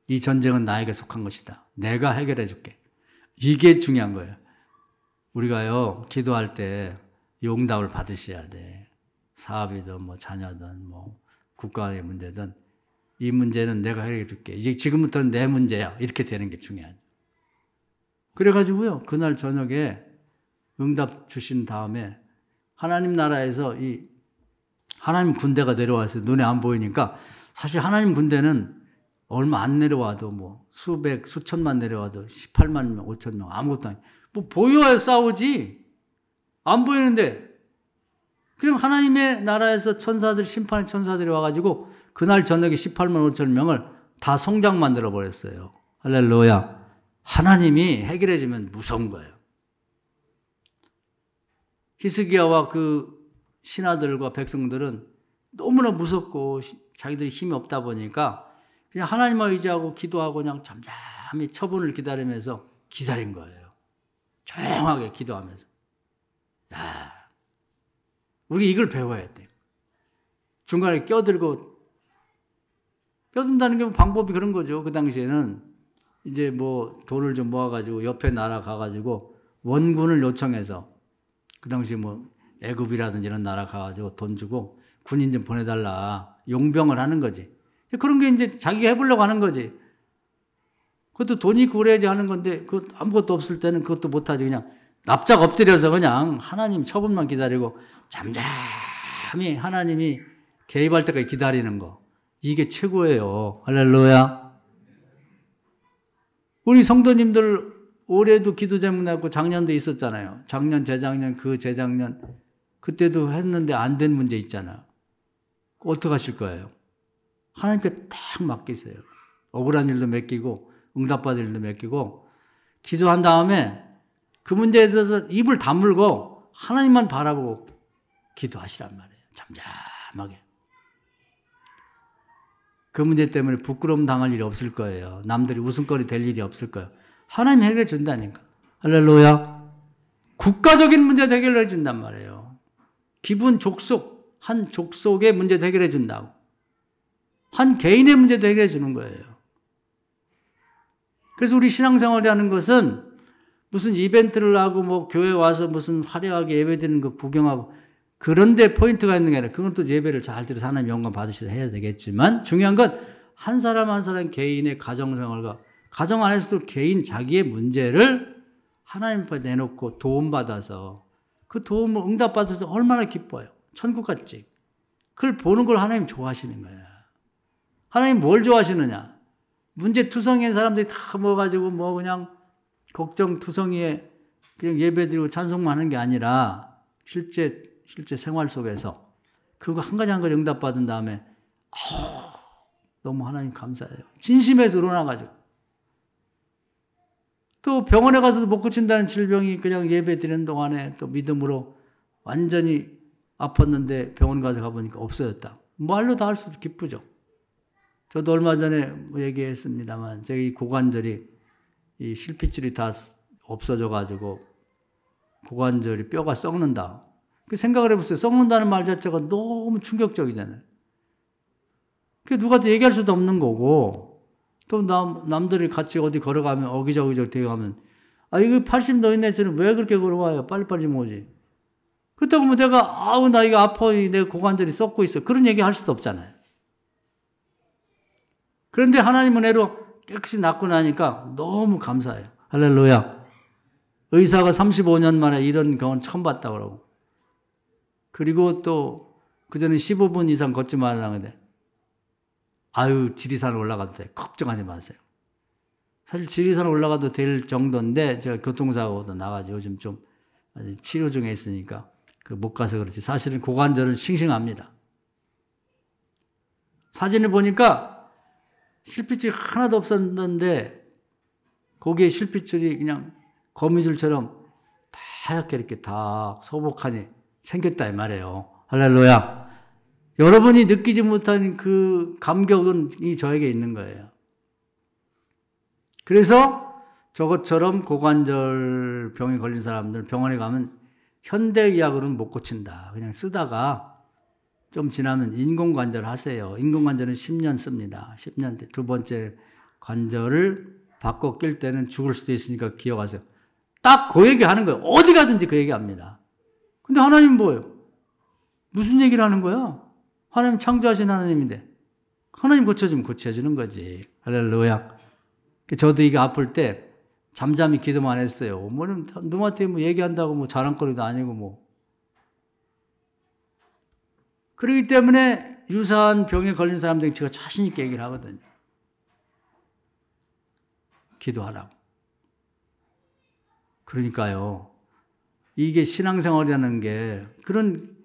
이 전쟁은 나에게 속한 것이다. 내가 해결해 줄게. 이게 중요한 거예요. 우리가요, 기도할 때 용답을 받으셔야 돼. 사업이든 뭐 자녀든 뭐 국가의 문제든 이 문제는 내가 해결해 줄게. 이제 지금부터는 내 문제야. 이렇게 되는 게 중요하죠. 그래가지고요, 그날 저녁에 응답 주신 다음에 하나님 나라에서 이 하나님 군대가 내려와서 눈에 안 보이니까 사실 하나님 군대는 얼마 안 내려와도 뭐 수백, 수천만 내려와도 18만 명, 5천 명 아무것도 아니고 뭐 보여야 싸우지. 안 보이는데 그냥 하나님의 나라에서 천사들, 심판의 천사들이 와가지고 그날 저녁에 18만 5천 명을 다 송장 만들어 버렸어요. 할렐루야. 하나님이 해결해 주면 무서운 거예요. 히스기야와 그 신하들과 백성들은 너무나 무섭고 자기들이 힘이 없다 보니까 그냥 하나님만 의지하고 기도하고 그냥 잠잠히 처분을 기다리면서 기다린 거예요. 조용하게 기도하면서. 야, 우리 이걸 배워야 돼. 중간에 껴든다는 게 방법이 그런 거죠. 그 당시에는 이제 뭐 돈을 좀 모아가지고 옆에 나라 가가지고 원군을 요청해서 그 당시 뭐 애굽이라든지 이런 나라 가가지고 돈 주고 군인 좀 보내달라. 용병을 하는 거지. 그런 게 이제 자기가 해보려고 하는 거지. 그것도 돈이 그래야지 하는 건데, 그 아무것도 없을 때는 그것도 못하지. 그냥 납작 엎드려서 그냥 하나님 처분만 기다리고 잠잠히 하나님이 개입할 때까지 기다리는 거. 이게 최고예요. 할렐루야. 우리 성도님들 올해도 기도 제목 나고 작년도 있었잖아요. 작년, 재작년, 그 재작년. 그때도 했는데 안 된 문제 있잖아. 어떻게 하실 거예요? 하나님께 딱 맡기세요. 억울한 일도 맡기고 응답받을 일도 맡기고 기도한 다음에 그 문제에 대해서 입을 다물고 하나님만 바라보고 기도하시란 말이에요. 잠잠하게. 그 문제 때문에 부끄러움 당할 일이 없을 거예요. 남들이 웃음거리 될 일이 없을 거예요. 하나님 해결해 준다니까. 할렐루야. 국가적인 문제도 해결해 준단 말이에요. 기분 족속, 한 족속의 문제도 해결해 준다고. 한 개인의 문제도 해결해 주는 거예요. 그래서 우리 신앙생활이라는 것은 무슨 이벤트를 하고 뭐 교회 와서 무슨 화려하게 예배드리는 거 구경하고 그런데 포인트가 있는 게 아니라 그건 또 예배를 잘 드려서 하나님 영광 받으셔야 해야 되겠지만 중요한 건 한 사람 한 사람 개인의 가정생활과 가정 안에서도 개인 자기의 문제를 하나님 앞에 내놓고 도움받아서 그 도움을 응답받아서 얼마나 기뻐요. 천국 같지. 그걸 보는 걸 하나님 좋아하시는 거야. 하나님 뭘 좋아하시느냐. 문제투성이인 사람들이 다 모아가지고 뭐 그냥 걱정투성이에 그냥 예배드리고 찬송만 하는 게 아니라 실제 생활 속에서 그거 한 가지 한 가지 응답받은 다음에 너무 하나님 감사해요. 진심에서 우러나가지고 또 병원에 가서도 못 고친다는 질병이 그냥 예배 드리는 동안에 또 믿음으로 완전히 아팠는데 병원 가서 가보니까 없어졌다. 말로 다 할 수 기쁘죠. 저도 얼마 전에 얘기했습니다만 저기 고관절이 이 실핏줄이 다 없어져가지고 고관절이 뼈가 썩는다. 그 생각을 해보세요. 썩는다는 말 자체가 너무 충격적이잖아요. 그게 누구한테 얘기할 수도 없는 거고 또 남들이 같이 어디 걸어가면 어기저기 되어가면 이거 80 너희네 저는 왜 그렇게 걸어와요? 빨리빨리 좀 오지. 그렇다고 뭐 내가 나 이거 아파 내 고관절이 썩고 있어. 그런 얘기 할 수도 없잖아요. 그런데 하나님은 애로 깨끗이 낫고 나니까 너무 감사해요. 할렐루야. 의사가 35년 만에 이런 경우는 처음 봤다고 그러고. 그리고 또 그전에 15분 이상 걷지 말라는데 지리산 올라가도 돼. 걱정하지 마세요. 사실 지리산 올라가도 될 정도인데 제가 교통사고도 나가지고 요즘 좀 치료 중에 있으니까 못 가서 그렇지. 사실은 고관절은 싱싱합니다. 사진을 보니까 실핏줄이 하나도 없었는데 거기에 실핏줄이 그냥 거미줄처럼 하얗게 이렇게 다 소복하니 생겼다 이 말이에요. 할렐루야. 여러분이 느끼지 못한 그 감격은 저에게 있는 거예요. 그래서 저것처럼 고관절 병에 걸린 사람들 병원에 가면 현대의학으로는 못 고친다. 그냥 쓰다가 좀 지나면 인공관절 하세요. 인공관절은 10년 씁니다. 10년 때 두 번째 관절을 바꿔 낄 때는 죽을 수도 있으니까 기억하세요. 딱 그 얘기 하는 거예요. 어디 가든지 그 얘기 합니다. 근데 하나님은 뭐예요? 무슨 얘기를 하는 거야? 하나님 창조하신 하나님인데 하나님 고쳐주면 고쳐주는 거지. 할렐루야. 저도 이게 아플 때 잠잠히 기도만 했어요. 뭐는 누구한테 뭐 얘기한다고 뭐 자랑거리도 아니고 뭐. 그렇기 때문에 유사한 병에 걸린 사람들이 제가 자신 있게 얘기를 하거든요. 기도하라고. 그러니까요. 이게 신앙생활이라는 게 그런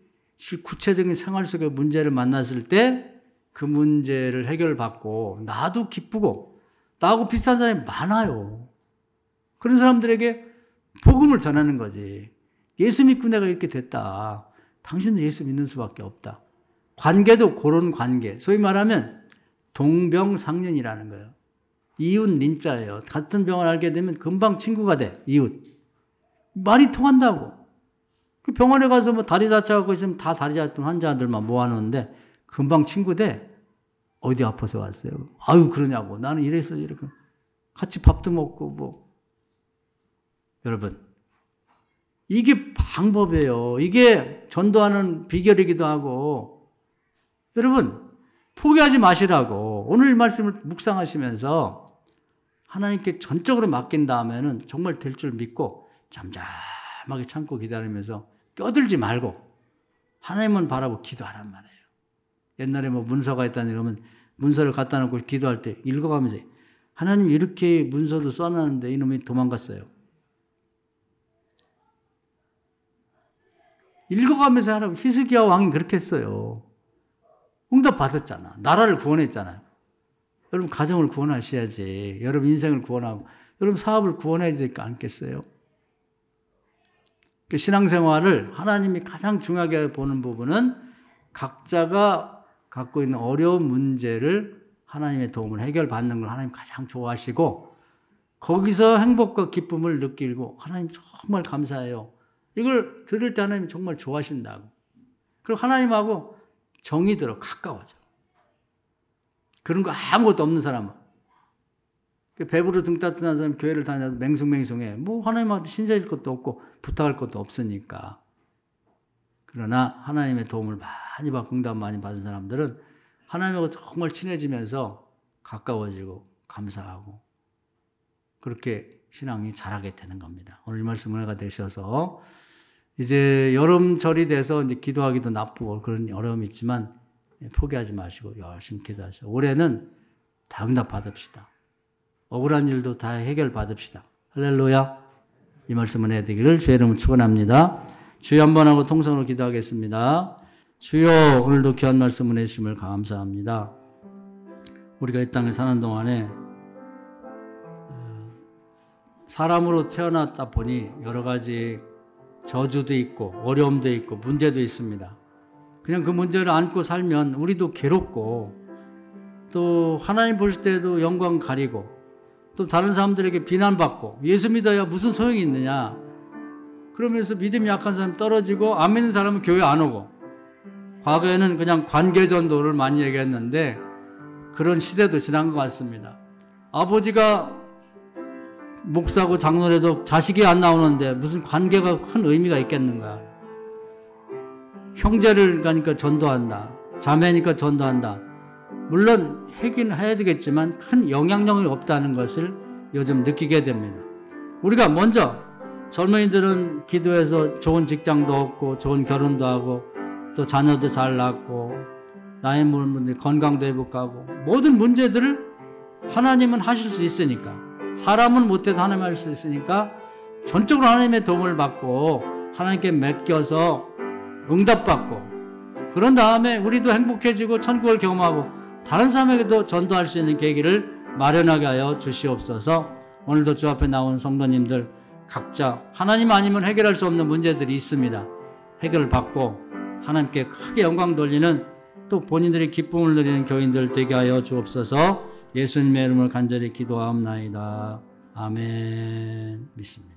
구체적인 생활 속의 문제를 만났을 때 그 문제를 해결받고 나도 기쁘고 나하고 비슷한 사람이 많아요. 그런 사람들에게 복음을 전하는 거지. 예수 믿고 내가 이렇게 됐다. 당신도 예수 믿는 수밖에 없다. 관계도 그런 관계. 소위 말하면 동병상련이라는 거예요. 이웃 닌자예요. 같은 병을 알게 되면 금방 친구가 돼. 이웃. 말이 통한다고. 그 병원에 가서 뭐 다리 다쳐갖고 있으면 다 다리 다친 환자들만 모아놓는데 금방 친구 돼. 어디 아파서 왔어요? 아유, 그러냐고. 나는 이래서 이렇게. 같이 밥도 먹고 뭐. 여러분, 이게 방법이에요. 이게 전도하는 비결이기도 하고. 여러분, 포기하지 마시라고. 오늘 말씀을 묵상하시면서 하나님께 전적으로 맡긴 다음에는 정말 될 줄 믿고 잠잠하게 참고 기다리면서 껴들지 말고 하나님만 바라보고 기도하란 말이에요. 옛날에 뭐 문서가 있다니 그러면 문서를 갖다 놓고 기도할 때 읽어가면서 하나님 이렇게 문서도 써놨는데 이놈이 도망갔어요. 읽어가면서 하라고. 히스기야 왕이 그렇게 했어요. 응답 받았잖아. 나라를 구원했잖아요. 여러분 가정을 구원하셔야지. 여러분 인생을 구원하고 여러분 사업을 구원해야 되지 않겠어요? 신앙생활을 하나님이 가장 중요하게 보는 부분은 각자가 갖고 있는 어려운 문제를 하나님의 도움을 해결받는 걸 하나님 가장 좋아하시고 거기서 행복과 기쁨을 느끼고 하나님 정말 감사해요. 이걸 들을 때 하나님 정말 좋아하신다고. 그리고 하나님하고 정이 들어 가까워져. 그런 거 아무것도 없는 사람은. 배부르 등 따뜻한 사람 교회를 다녀도 맹숭맹숭해. 뭐 하나님한테 신세질 것도 없고 부탁할 것도 없으니까. 그러나 하나님의 도움을 많이 받고 응답 많이 받은 사람들은 하나님하고 정말 친해지면서 가까워지고 감사하고 그렇게 신앙이 자라게 되는 겁니다. 오늘 이 말씀 은혜가 되셔서 이제 여름철이 돼서 이제 기도하기도 나쁘고 그런 어려움이 있지만 포기하지 마시고 열심히 기도하시고 올해는 다 응답 받읍시다. 억울한 일도 다 해결 받읍시다. 할렐루야. 이 말씀 은혜 되기를 주의 이름으로 축원합니다. 주여 한번 하고 통성으로 기도하겠습니다. 주여 오늘도 귀한 말씀 은혜 주심을 감사합니다. 우리가 이 땅에 사는 동안에 사람으로 태어났다 보니 여러 가지 저주도 있고 어려움도 있고 문제도 있습니다. 그냥 그 문제를 안고 살면 우리도 괴롭고 또 하나님 보실 때도 영광 가리고 또 다른 사람들에게 비난받고 예수 믿어야 무슨 소용이 있느냐. 그러면서 믿음이 약한 사람이 떨어지고 안 믿는 사람은 교회 안 오고 과거에는 그냥 관계전도를 많이 얘기했는데 그런 시대도 지난 것 같습니다. 아버지가 목사고 장로라도 자식이 안 나오는데 무슨 관계가 큰 의미가 있겠는가. 형제를 가니까 전도한다. 자매니까 전도한다. 물론 하긴 해야 되겠지만 큰 영향력이 없다는 것을 요즘 느끼게 됩니다. 우리가 먼저 젊은이들은 기도해서 좋은 직장도 얻고 좋은 결혼도 하고 또 자녀도 잘 낳고 나이 먹은 분들 건강도 회복하고 모든 문제들을 하나님은 하실 수 있으니까 사람은 못해도 하나님 할 수 있으니까 전적으로 하나님의 도움을 받고 하나님께 맡겨서 응답받고 그런 다음에 우리도 행복해지고 천국을 경험하고 다른 사람에게도 전도할 수 있는 계기를 마련하게 하여 주시옵소서. 오늘도 주 앞에 나온 성도님들 각자 하나님 아니면 해결할 수 없는 문제들이 있습니다. 해결을 받고 하나님께 크게 영광 돌리는 또 본인들이 기쁨을 누리는 교인들 되게 하여 주옵소서. 예수님의 이름으로 간절히 기도하옵나이다. 아멘. 믿습니다.